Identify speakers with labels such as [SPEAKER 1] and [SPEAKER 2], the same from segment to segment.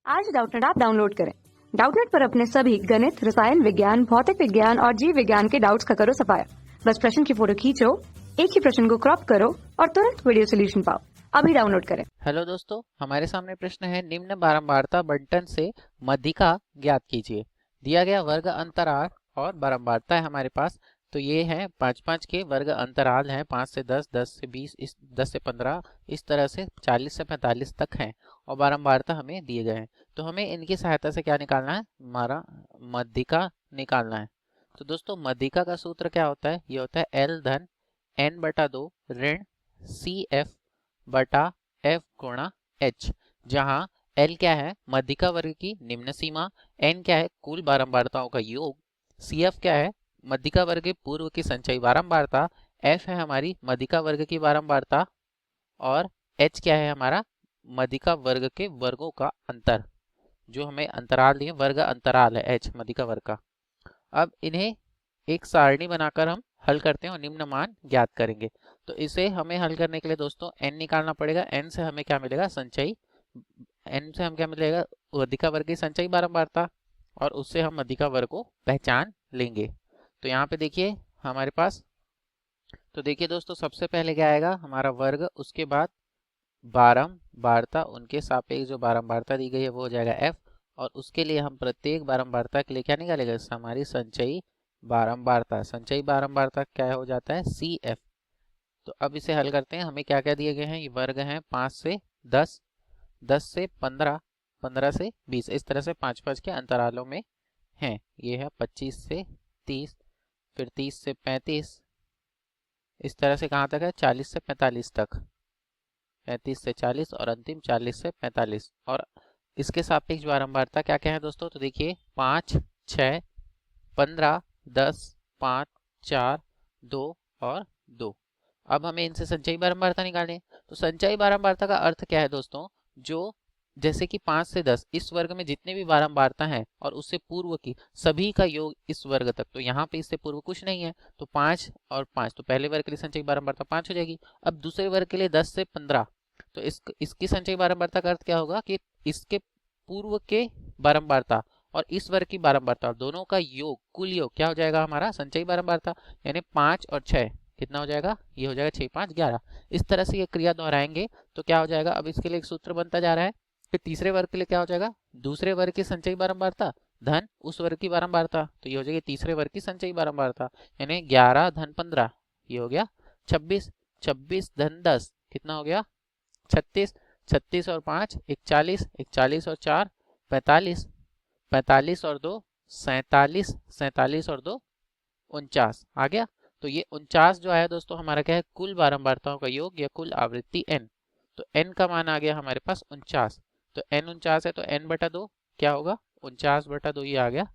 [SPEAKER 1] आज Doubtnut app download करें। Doubtnut पर अपने सभी गणित, रसायन विज्ञान, भौतिक विज्ञान और जीव विज्ञान के डाउट्स का करो सफाया। बस प्रश्न की फोटो खींचो, एक ही प्रश्न को क्रॉप करो और तुरंत वीडियो सोल्यूशन पाओ। अभी डाउनलोड करें।
[SPEAKER 2] हेलो दोस्तों, हमारे सामने प्रश्न है निम्न बारंबारता बंटन से मध्यिका ज्ञात कीजिए। दिया गया वर्ग अंतराल और बारंबारता है हमारे पास। तो ये है 5-5 के वर्ग अंतराल हैं, 5 से 10, 10 से 20, 10 से 15, इस तरह से 40 से 45 तक हैं और बारंबारता हमें दिए गए हैं। तो हमें इनकी सहायता से क्या निकालना है, हमारा मध्यिका निकालना है। तो दोस्तों मध्यिका का सूत्र क्या होता है, ये होता है L धन n/2 ऋण CF बटा F गुणा H, जहां L क्या है, मध्यिका वर्ग की निम्न सीमा, N क्या है, कुल बारंबारताओं का योग, CF क्या है, मध्यिका वर्ग के पूर्व की संचयी बारंबारता, F है हमारी मध्यिका वर्ग की बारंबारता और H क्या है, हमारा मध्यिका वर्ग के वर्गों का अंतर। जो हमें अंतराल दिए, वर्ग अंतराल है H मध्यिका वर्ग का। अब इन्हें एक सारणी बनाकर हम हल करते हैं और निम्न मान ज्ञात करेंगे। तो इसे हमें हल करने के लिए दोस्तों n निकालना पड़ेगा। n से हमें क्या मिलेगा, संचयी। n से हम क्या मिलेगा, मध्यिका वर्ग की संचयी बारंबारता, और उससे हम मध्यिका वर्ग को पहचान लेंगे। तो यहाँ पे देखिए हमारे पास, तो देखिए दोस्तों सबसे पहले क्या आएगा, हमारा वर्ग, उसके बाद बारंबारता, उनके सापेक्ष जो बारंबारता दी गई है वो हो जाएगा f, और उसके लिए हम प्रत्येक बारंबारता के लिए क्या निकालेगा, हमारी संचयी बारंबारता। संचयी बारंबारता क्या हो जाता है, CF। तो अब इसे हल करते हैं। हमें क्या क्या दिए गए हैं, ये वर्ग हैं 5 से 10, 10 से 15, 15 से 20, इस तरह से 5-5 के अंतरालों में हैं। ये है 25 से 30, फिर 30 से 35, इस तरह से कहाँ तक है, 40 से 45 तक, 35 से 40 और अंतिम 40 से 45। और इसके सापेक्ष बारंबारता क्या क्या है दोस्तों, तो देखिए 5, 6, 15, 10, 5, 4, 2 और 2। अब हमें इनसे संचयी बारंबारता निकालनी है। तो संचयी बारंबारता का अर्थ क्या है दोस्तों, जो जैसे कि 5 से 10 इस वर्ग में जितने भी बारंबारता हैं और उससे पूर्व की सभी का योग इस वर्ग तक। तो यहाँ पे इससे पूर्व कुछ नहीं है, तो 5 और 5, तो पहले वर्ग के लिए संचयी बारंबारता 5 हो जाएगी। अब दूसरे वर्ग के लिए 10 से 15, तो इसकी संचयी बारंबारता का अर्थ क्या होगा कि इसके पूर्व के बारंबारता और इस वर्ग की बारंबारता दोनों का योग, कुल योग क्या हो जाएगा, हमारा संचयी बारंबारता। यानी 5 और 6 कितना हो जाएगा, ये हो जाएगा 6, 5, 11। इस तरह से ये क्रिया दोहराएंगे तो क्या हो जाएगा, अब इसके लिए एक सूत्र बनता जा रहा है। फिर तीसरे वर्ग के लिए क्या हो जाएगा, दूसरे वर्ग की संचयी बारंबारता धन उस वर्ग की बारंबारता, तो ये हो जाएगी तीसरे वर्ग की संचयी बारंबारता। यानी 11 धन 15, ये हो गया 26, 26 धन 10 कितना हो गया, 36, 36 और 5 41, 41 और 4 45, 45 और 2 47, 47 और 2 49 आ गया। तो ये 49 जो है दोस्तों हमारा क्या है, कुल बारंबारताओं का योग या कुल आवृत्ति n। तो n का मान आ गया हमारे पास 49। तो n 49 है तो n/2 क्या होगा, 49/2 ये आ गया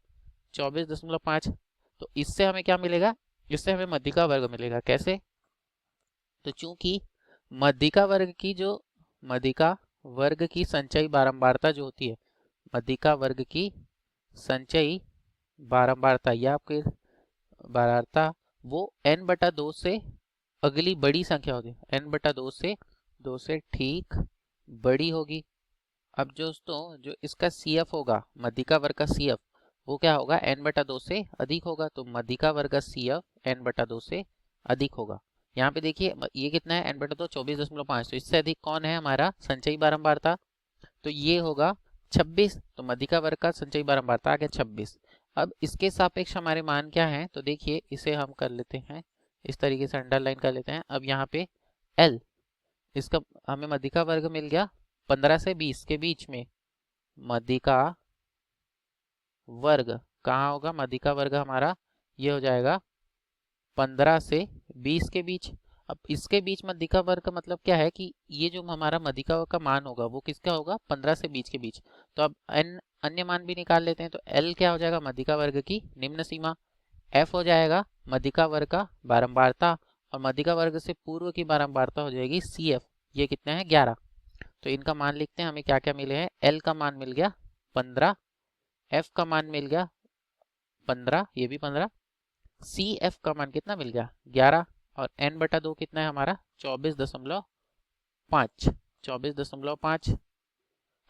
[SPEAKER 2] 24.5। तो इससे हमें क्या मिलेगा, इससे हमें मध्यिका वर्ग मिलेगा। कैसे, तो चूंकि मध्यिका वर्ग की जो मध्यिका वर्ग की संचयी बारंबारता जो होती है, मध्यिका वर्ग की संचयी बारंबारता या आपकी बारंबारता, वो n/2 से अगली बड़ी संख्या होगी, n/2 से 2 से ठीक बड़ी होगी। अब दोस्तों जो इसका CF होगा, मध्यिका वर्ग का CF, वो क्या होगा, n/2 से अधिक होगा। तो मध्यिका वर्ग का CF n/2 से अधिक होगा। यहाँ पे देखिए ये कितना है, n/2 24.5, तो इससे अधिक कौन है, हमारा संचयी बारंबारता, तो ये होगा 26। तो मध्यिका वर्ग का संचयी बारंबारता आ गया 26। अब इसके सापेक्ष हमारे मान क्या है, तो देखिए इसे हम कर लेते हैं, इस तरीके से अंडरलाइन कर लेते हैं। अब यहाँ पे L, इसका हमें मध्यिका वर्ग मिल गया 15 से 20 के बीच में। मध्यिका वर्ग कहाँ होगा, मध्यिका वर्ग हमारा ये हो जाएगा 15 से 20 के बीच। अब इसके बीच मध्यिका वर्ग का मतलब क्या है कि ये जो हमारा मध्यिका वर्ग का मान होगा वो किसका होगा, 15 से 20 के बीच। तो अब अन्य मान भी निकाल लेते हैं। तो L क्या हो जाएगा, मध्यिका वर्ग की निम्न सीमा, F हो जाएगा मध्यिका वर्ग का बारंबारता, और मध्यिका वर्ग से पूर्व की बारंबारता हो जाएगी CF, ये कितना है 11। तो इनका मान लिखते हैं, हमें क्या क्या मिले हैं, L का मान मिल गया 15, F का मान मिल गया 15, ये भी 15, CF का मान कितना मिल गया 11, और n/2 कितना है हमारा 24.5, 24.5।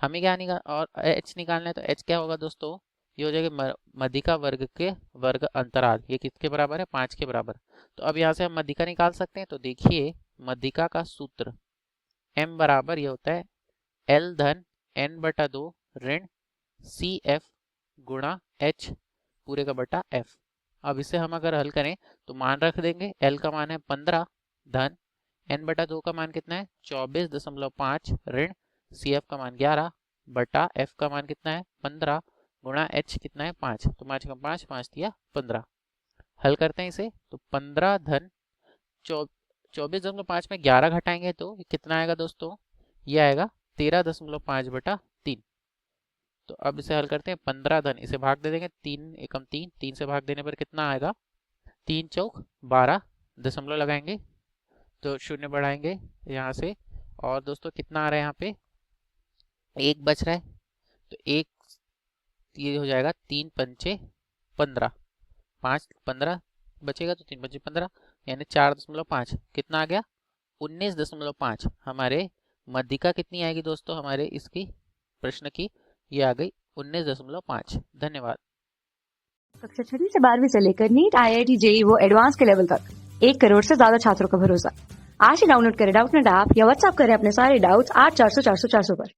[SPEAKER 2] हमें क्या निकाल और h निकालना है, तो h क्या होगा दोस्तों, ये हो जाएगा मध्यिका वर्ग के वर्ग अंतराल। ये किसके बराबर है, 5 के बराबर। तो अब यहाँ से हम मध्यिका निकाल सकते हैं। तो देखिए मध्यिका का सूत्र m बराबर ये होता है l धन n बटा 2 ऋण सी एफ गुणा h पूरे का बटा f। अब इसे हम अगर हल करें तो मान रख देंगे, l का मान है 15 धन n बटा 2 का मान कितना है 24.5 ऋण सी एफ का मान 11 बटा f का मान कितना है 15 गुणा h कितना है 5। तो 5 का 5, 5 दिया 15। हल करते हैं इसे, तो 15 धन 24.5 में 11 घटाएंगे तो कितना आएगा दोस्तों, ये आएगा 13.5 बटा 3। तो अब इसे हल करते हैं, 15 धन इसे भाग दे देंगे, 3 एकम 3, 3 से भाग देने पर कितना आएगा, 3 चौक 12, दशमलव लगाएंगे तो शून्य बढ़ाएंगे यहाँ से, और दोस्तों कितना आ रहा है यहाँ पे, 1 बच रहा है। तो 1 ये हो जाएगा 3 पंचे 15, 5 15 बचेगा तो 3 पंचे 15 यानी 4.5 कितना आ गया 19.5। हमारे मध्यिका कितनी आएगी दोस्तों, हमारे इसकी प्रश्न की ये आ गई 19.5। धन्यवाद।
[SPEAKER 1] कक्षा 6वीं से 12वीं से लेकर नीट, IIT, JEE वो एडवांस के लेवल तक 1 करोड़ से ज्यादा छात्रों का भरोसा। आज ही डाउनलोड करें डाउटनेट ऐप या व्हाट्सएप करें अपने सारे डाउट्स 8400 400 400 पर।